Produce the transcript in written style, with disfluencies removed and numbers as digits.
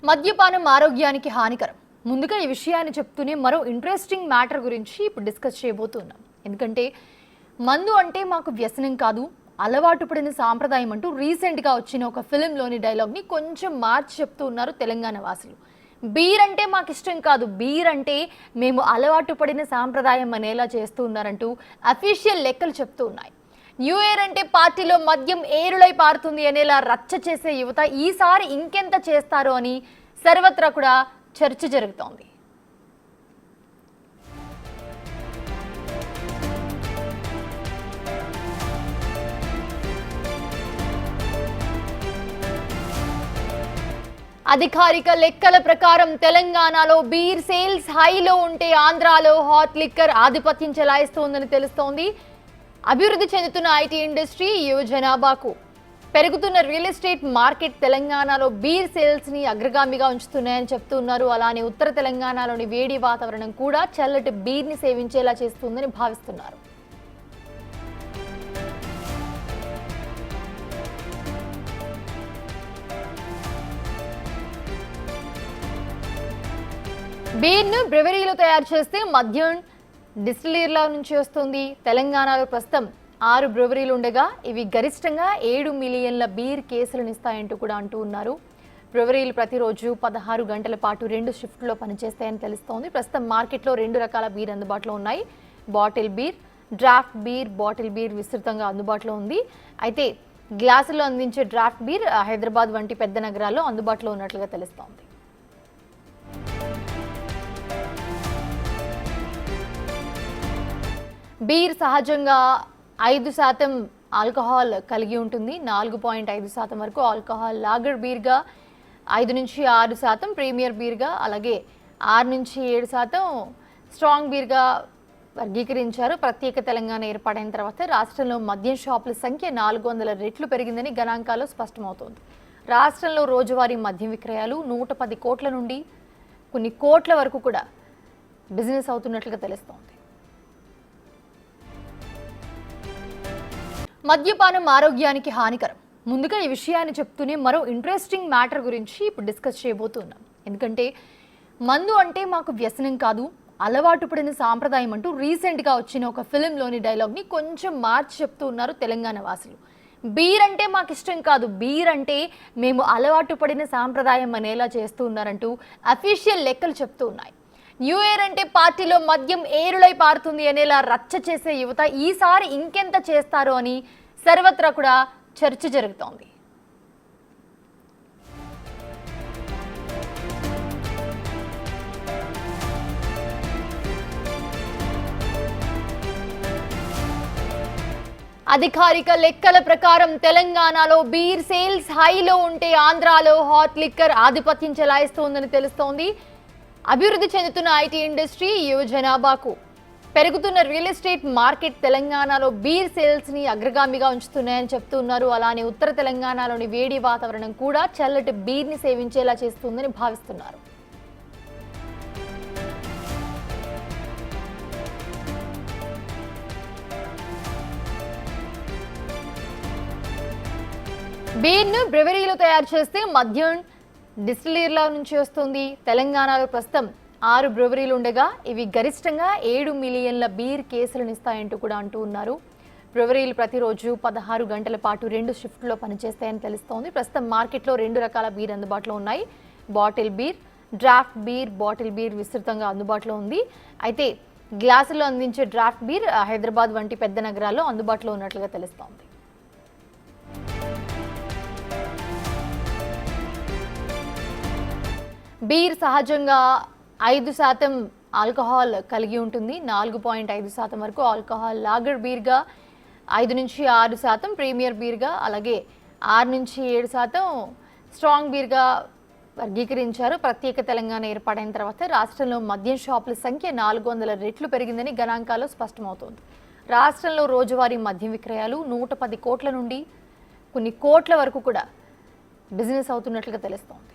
మద్యపానం ఆరోగ్యానికి హానికరం. ముందుగా ఈ విషయాన్ని చెప్తూనే మరో ఇంట్రెస్టింగ్ మ్యాటర్ గురించి ఇప్పుడు డిస్కస్ చేయబోతున్నాం. ఎందుకంటే మందు అంటే మాకు వ్యసనం కాదు, అలవాటు పడిన సాంప్రదాయం అంటూ రీసెంట్గా వచ్చిన ఒక ఫిలింలోని డైలాగ్ని కొంచెం మార్చి చెప్తూ ఉన్నారు తెలంగాణ వాసులు. బీర్ అంటే మాకు ఇష్టం కాదు, బీర్ అంటే మేము అలవాటు పడిన సాంప్రదాయం అనేలా చేస్తూ ఉన్నారంటూ అఫీషియల్ లెక్కలు చెప్తూ ఉన్నాయి. న్యూ ఇయర్ అంటే పార్టీలో మద్యం ఏరులై పారుతుంది అనేలా రచ్చ చేసే యువత ఈసారి ఇంకెంత చేస్తారో అని సర్వత్రా కూడా చర్చ జరుగుతోంది. అధికారిక లెక్కల ప్రకారం తెలంగాణలో బీర్ సేల్స్ హైలో ఉంటే ఆంధ్రాలో హాట్ లిక్కర్ ఆధిపత్యం చెలాయిస్తోందని తెలుస్తోంది. అభివృద్ధి చెందుతున్న ఐటీ ఇండస్ట్రీ, యువ జనాభాకు పెరుగుతున్న రియల్ ఎస్టేట్ మార్కెట్ తెలంగాణలో బీర్ సేల్స్ని అగ్రగామిగా ఉంచుతున్నాయని చెప్తున్నారు. అలానే ఉత్తర తెలంగాణలోని వేడి వాతావరణం కూడా చల్లటి బీర్ని సేవించేలా చేస్తుందని భావిస్తున్నారు. బీర్ను బ్రెవరీలో తయారు చేస్తే మద్యం డిస్టిలరీల నుంచి వస్తుంది. తెలంగాణలో ప్రస్తుతం 6 బ్రెవరీలు ఉండగా ఇవి గరిష్టంగా 7 మిలియన్ల బీర్ కేసులను ఇస్తాయంటూ కూడా అంటూ ఉన్నారు. బ్రెవరీలు ప్రతిరోజు 16 గంటల పాటు 2 షిఫ్ట్లో పనిచేస్తాయని తెలుస్తోంది. ప్రస్తుతం మార్కెట్లో 2 రకాల బీర్ అందుబాటులో ఉన్నాయి. Bottle beer, draft beer. Bottle beer విస్తృతంగా అందుబాటులో ఉంది. అయితే గ్లాసులో అందించే డ్రాఫ్ట్ బీర్ హైదరాబాద్ వంటి పెద్ద నగరాల్లో అందుబాటులో ఉన్నట్లుగా తెలుస్తోంది. బీర్ సహజంగా 5% ఆల్కహాల్ కలిగి ఉంటుంది. 4.5% వరకు ఆల్కహాల్ లాగర్ బీర్గా, 5 నుంచి 6% ప్రీమియర్ బీర్గా, అలాగే 6 నుంచి 7% స్ట్రాంగ్ బీర్గా వర్గీకరించారు. ప్రత్యేక తెలంగాణ ఏర్పాటైన తర్వాత రాష్ట్రంలో మద్యం షాపుల సంఖ్య 400 రెట్లు పెరిగిందని గణాంకాల్లో స్పష్టమవుతోంది. రాష్ట్రంలో రోజువారీ మద్యం విక్రయాలు 110 కోట్ల నుండి కొన్ని కోట్ల వరకు కూడా బిజినెస్ అవుతున్నట్లుగా తెలుస్తోంది. మద్యపానం ఆరోగ్యానికి హానికరం. ముందుగా ఈ విషయాన్ని చెప్తూనే మరో ఇంట్రెస్టింగ్ మ్యాటర్ గురించి ఇప్పుడు డిస్కస్ చేయబోతున్నాం. ఎందుకంటే మందు అంటే మాకు వ్యసనం కాదు, అలవాటు పడిన సాంప్రదాయం అంటూ రీసెంట్గా వచ్చిన ఒక ఫిలింలోని డైలాగ్ని కొంచెం మార్చి చెప్తూ ఉన్నారు తెలంగాణ వాసులు. బీర్ అంటే మాకు ఇష్టం కాదు, బీర్ అంటే మేము అలవాటు పడిన సాంప్రదాయం అనేలా చేస్తూ ఉన్నారంటూ అఫీషియల్ లెక్కలు చెప్తూ ఉన్నాయి. న్యూ ఇయర్ అంటే పార్టీలో మద్యం ఏరులై పారుతుంది అనేలా రచ్చ చేసే యువత ఈసారి ఇంకెంత చేస్తారో అని సర్వత్రా కూడా చర్చ జరుగుతోంది. అధికారిక లెక్కల ప్రకారం తెలంగాణలో బీర్ సేల్స్ హైలో ఉంటే ఆంధ్రాలో హాట్ లిక్కర్ ఆధిపత్యం చెలాయిస్తోందని తెలుస్తోంది. అభివృద్ధి చెందుతున్న ఐటీ ఇండస్ట్రీ, యువ జనాభాకు పెరుగుతున్న రియల్ ఎస్టేట్ మార్కెట్ తెలంగాణలో బీర్ సేల్స్ని అగ్రగామిగా ఉంచుతున్నాయని చెప్తున్నారు. అలానే ఉత్తర తెలంగాణలోని వేడి వాతావరణం కూడా చల్లటి బీర్ని సేవించేలా చేస్తుందని భావిస్తున్నారు. బీర్ను బ్రెవరీలో తయారు చేస్తే మద్యం డిస్టిలరీల నుంచి వస్తుంది. తెలంగాణలో ప్రస్తుతం 6 బ్రెవరీలు ఉండగా ఇవి గరిష్టంగా 7 మిలియన్ల బీర్ కేసులను ఇస్తాయంటూ కూడా అంటూ ఉన్నారు. బ్రెవరీలు ప్రతిరోజు 16 గంటల పాటు 2 షిఫ్ట్లో పనిచేస్తాయని తెలుస్తోంది. ప్రస్తుతం మార్కెట్లో 2 రకాల బీర్ అందుబాటులో ఉన్నాయి. Bottle beer, draft beer. Bottle beer విస్తృతంగా అందుబాటులో ఉంది. అయితే గ్లాసులో అందించే డ్రాఫ్ట్ బీర్ హైదరాబాద్ వంటి పెద్ద నగరాల్లో అందుబాటులో ఉన్నట్లుగా తెలుస్తోంది. బీర్ సహజంగా 5% ఆల్కహాల్ కలిగి ఉంటుంది. 4.5% వరకు ఆల్కహాల్ లాగర్ బీర్గా, 5 నుంచి 6% ప్రీమియర్ బీర్గా, అలాగే 6 నుంచి 7% స్ట్రాంగ్ బీర్గా వర్గీకరించారు. ప్రత్యేక తెలంగాణ ఏర్పాటైన తర్వాత రాష్ట్రంలో మద్యం షాపుల సంఖ్య 400 రెట్లు పెరిగిందని గణాంకాల్లో స్పష్టమవుతోంది. రాష్ట్రంలో రోజువారీ మద్యం విక్రయాలు 110 కోట్ల నుండి కొన్ని కోట్ల వరకు కూడా బిజినెస్ అవుతున్నట్లుగా తెలుస్తోంది.